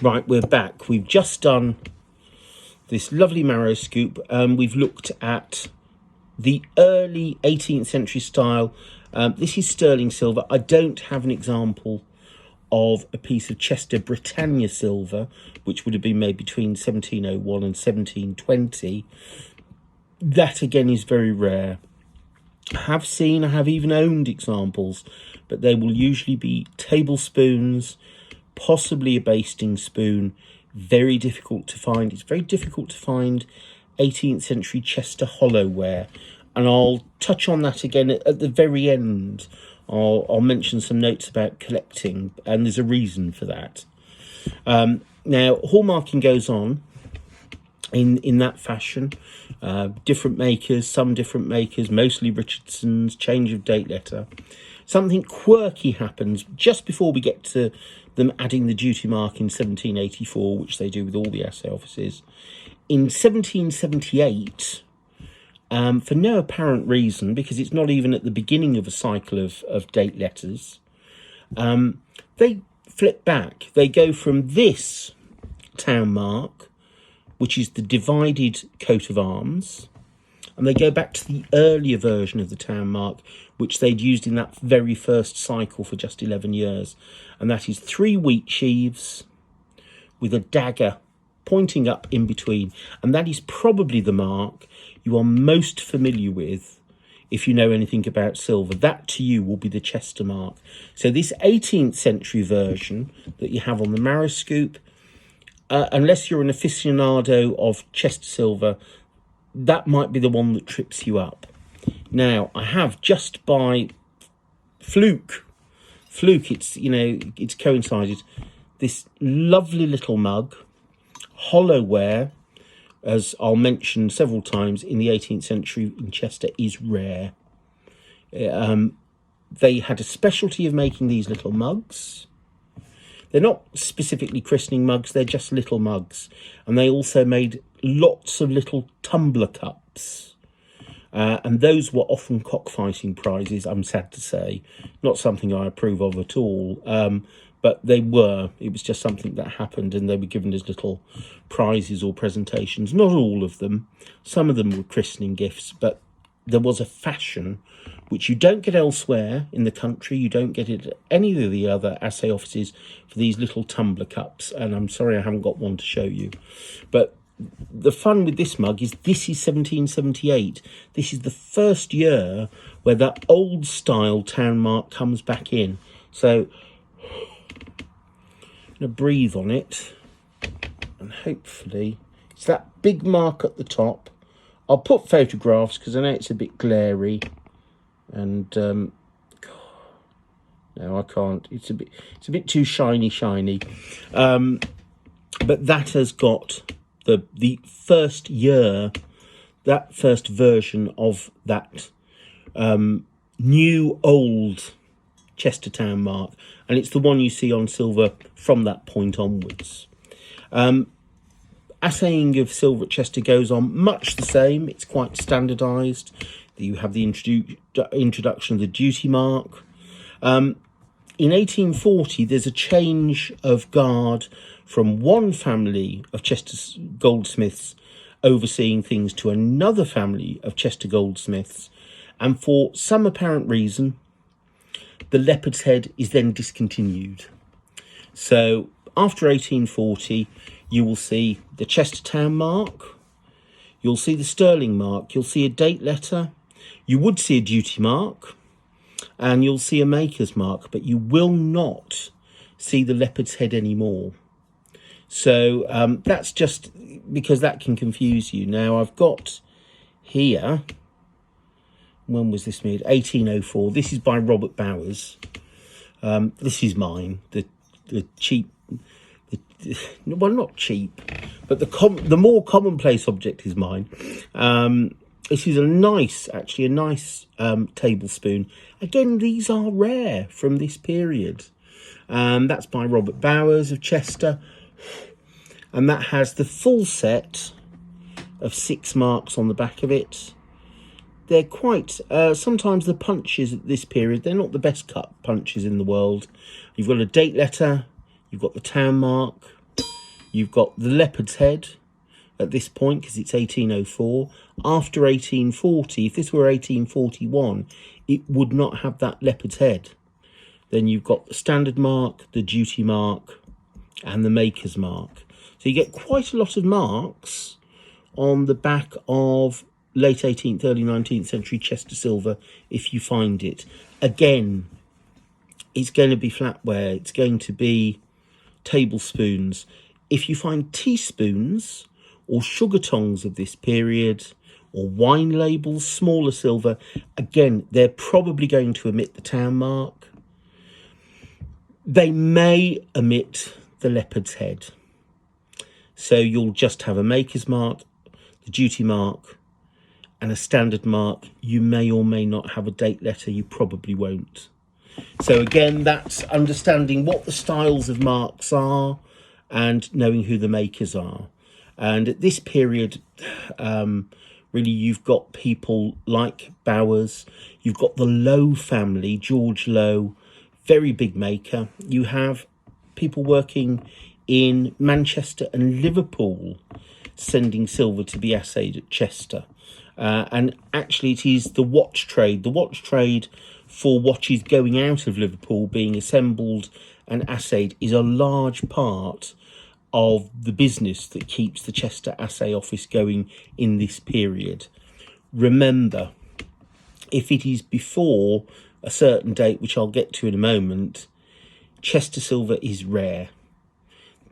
Right, we're back. We've just done this lovely marrow scoop. We've looked at the early 18th century style. This is sterling silver. I don't have an example of a piece of Chester Britannia silver, which would have been made between 1701 and 1720. That again is very rare. I have even owned examples, but they will usually be tablespoons, possibly a basting spoon. Very difficult to find. It's very difficult to find 18th century Chester hollowware, and I'll touch on that again at the very end. I'll mention some notes about collecting, and there's a reason for that. Now, hallmarking goes on in that fashion. Different makers, mostly Richardson's, change of date letter. Something quirky happens just before we get to them adding the duty mark in 1784, which they do with all the assay offices. In 1778, for no apparent reason, because it's not even at the beginning of a cycle of date letters, they flip back. They go from this town mark, which is the divided coat of arms, and they go back to the earlier version of the town mark, which they'd used in that very first cycle for just 11 years. And that is 3 wheat sheaves with a dagger pointing up in between. And that is probably the mark you are most familiar with if you know anything about silver. That to you will be the Chester mark. So this 18th century version that you have on the marrow scoop, unless you're an aficionado of Chester silver, that might be the one that trips you up. Now, I have just by fluke, it's coincided, this lovely little mug, hollowware, as I'll mention several times in the 18th century in Chester, is rare. They had a specialty of making these little mugs. They're not specifically christening mugs, they're just little mugs. And they also made lots of little tumbler cups. And those were often cockfighting prizes, I'm sad to say. Not something I approve of at all. But they were. It was just something that happened, and they were given as little prizes or presentations. Not all of them. Some of them were christening gifts, but there was a fashion which you don't get elsewhere in the country. You don't get it at any of the other assay offices for these little tumbler cups. And I'm sorry I haven't got one to show you. But the fun with this mug is this is 1778. This is the first year where that old style town mark comes back in. So I'm going to breathe on it, and hopefully it's that big mark at the top. I'll put photographs because I know it's a bit glary, and no, I can't. It's a bit too shiny. But that has got the first year, that first version of that new old Chestertown mark, and it's the one you see on silver from that point onwards. Assaying of silver at Chester goes on much the same. It's quite standardised. You have the introduction of the duty mark. In 1840, there's a change of guard from one family of Chester goldsmiths overseeing things to another family of Chester goldsmiths, and for some apparent reason, the leopard's head is then discontinued. So after 1840, you will see the Chestertown mark, you'll see the sterling mark, you'll see a date letter, you would see a duty mark, and you'll see a maker's mark, but you will not see the leopard's head anymore. So that's just because that can confuse you. Now I've got here, when was this made? 1804. This is by Robert Bowers. This is mine. The cheap, well, not cheap, but the more commonplace object is mine. This is a nice tablespoon. Again, these are rare from this period. That's by Robert Bowers of Chester, and that has the full set of 6 marks on the back of it. They're quite, sometimes the punches at this period, they're not the best cut punches in the world. You've got a date letter, you've got the town mark, You've got the leopard's head at this point because it's 1804. After 1840, if this were 1841, it would not have that leopard's head. Then you've got the standard mark, the duty mark, and the maker's mark. So you get quite a lot of marks on the back of late 18th, early 19th century Chester silver if you find it. Again, it's going to be flatware, it's going to be tablespoons. If you find teaspoons or sugar tongs of this period, or wine labels, smaller silver, again, they're probably going to omit the town mark. They may omit the leopard's head. So you'll just have a maker's mark, the duty mark, and a standard mark. You may or may not have a date letter, you probably won't. So again, that's understanding what the styles of marks are and knowing who the makers are. And at this period, really, you've got people like Bowers, you've got the Lowe family, George Lowe, very big maker. You have people working in Manchester and Liverpool sending silver to be assayed at Chester. And actually it is the watch trade for watches going out of Liverpool being assembled and assayed is a large part of the business that keeps the Chester Assay Office going in this period. Remember, if it is before a certain date, which I'll get to in a moment, Chester silver is rare.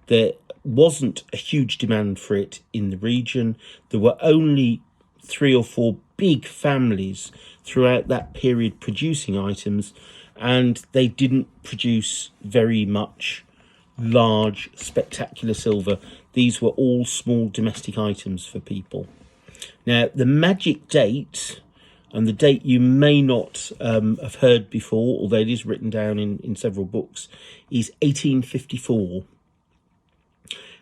There wasn't a huge demand for it in the region. There were only 3 or 4 big families throughout that period producing items, and they didn't produce very much large, spectacular silver. These were all small domestic items for people. Now, the magic date, and the date you may not have heard before, although it is written down in several books, is 1854.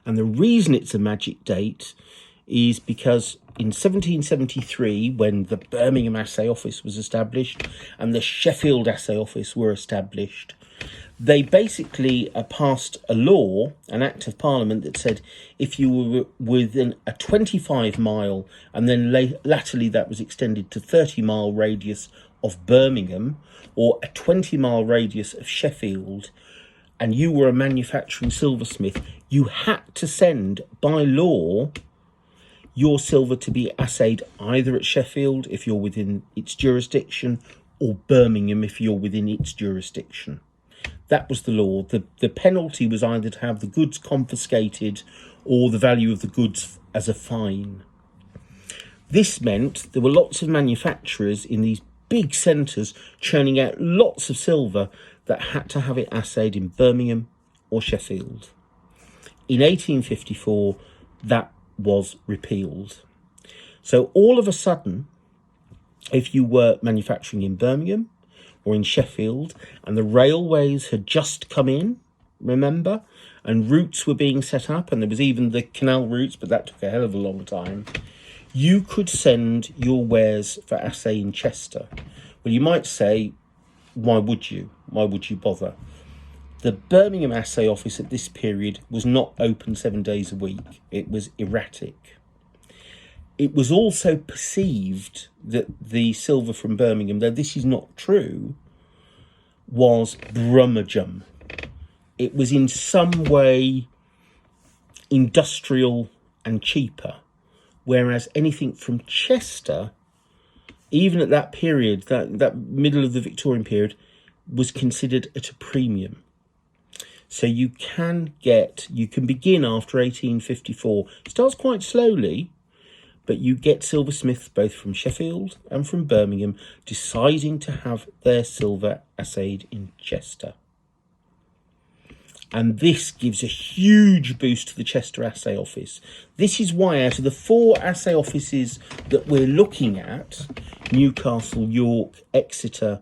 And the reason it's a magic date is because in 1773, when the Birmingham Assay Office was established and the Sheffield Assay Office were established, they basically passed a law, an Act of Parliament, that said if you were within a 25-mile, and then latterly that was extended to 30-mile radius of Birmingham, or a 20-mile radius of Sheffield, and you were a manufacturing silversmith, you had to send, by law, your silver to be assayed either at Sheffield, if you're within its jurisdiction, or Birmingham, if you're within its jurisdiction. That was the law. The penalty was either to have the goods confiscated or the value of the goods as a fine. This meant there were lots of manufacturers in these big centres churning out lots of silver that had to have it assayed in Birmingham or Sheffield. In 1854, that was repealed. So all of a sudden, if you were manufacturing in Birmingham or in Sheffield, and the railways had just come in, remember, and routes were being set up, and there was even the canal routes, but that took a hell of a long time, you could send your wares for assay in Chester. Well, you might say, why would you? Why would you bother? The Birmingham Assay Office at this period was not open 7 days a week. It was erratic. It was also perceived that the silver from Birmingham, though this is not true, was brummagem. It was in some way industrial and cheaper, whereas anything from Chester, even at that period, that middle of the Victorian period, was considered at a premium. So you can begin after 1854. It starts quite slowly, but you get silversmiths both from Sheffield and from Birmingham deciding to have their silver assayed in Chester. And this gives a huge boost to the Chester Assay Office. This is why out of the 4 assay offices that we're looking at, Newcastle, York, Exeter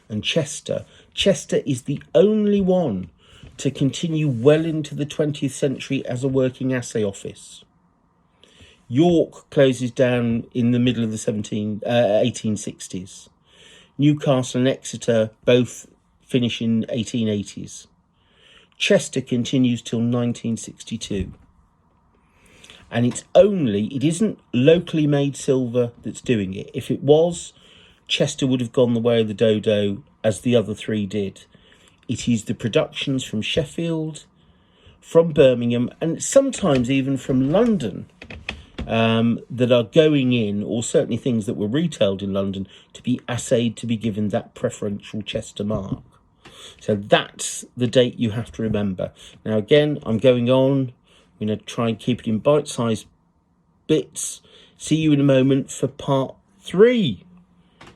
and Chester, Chester is the only one to continue well into the 20th century as a working assay office. York closes down in the middle of the 1860s. Newcastle and Exeter both finish in 1880s. Chester continues till 1962. And it isn't locally made silver that's doing it. If it was, Chester would have gone the way of the dodo as the other three did. It is the productions from Sheffield, from Birmingham, and sometimes even from London that are going in, or certainly things that were retailed in London, to be assayed to be given that preferential Chester mark. So that's the date you have to remember. Now, again, I'm going on. I'm going to try and keep it in bite-sized bits. See you in a moment for part 3.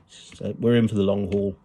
So we're in for the long haul.